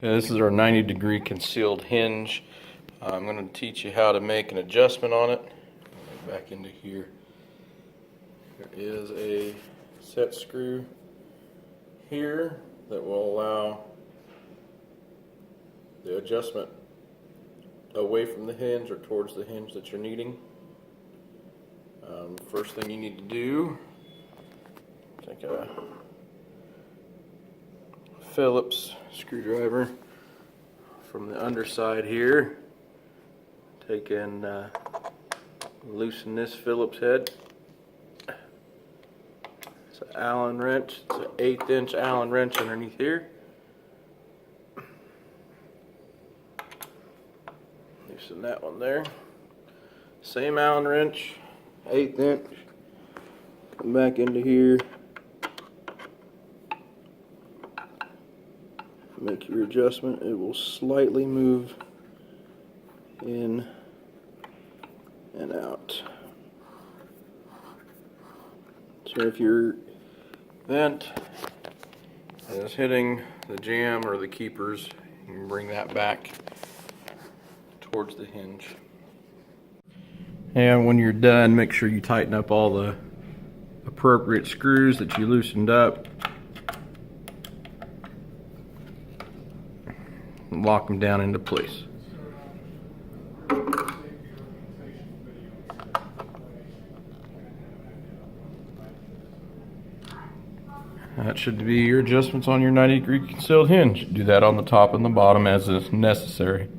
This is our 90-degree concealed hinge. I'm going to teach you how to make an adjustment on it. Back into here. There is a set screw here that will allow the adjustment away from the hinge or towards the hinge that you're needing. First thing you need to do, take a Phillips screwdriver from the underside here. Take and loosen this Phillips head. It's an Allen wrench. It's an 1/8 inch Allen wrench underneath here. Loosen that one there. Same Allen wrench, 1/8 inch. Come back into here. Make your adjustment. It will slightly move in and out. So if your vent is hitting the jamb or the keepers, you can bring that back towards the hinge. And when you're done, make sure you tighten up all the appropriate screws that you loosened up. And lock them down into place. That should be your adjustments on your 90-degree concealed hinge. Do that on the top and the bottom as is necessary.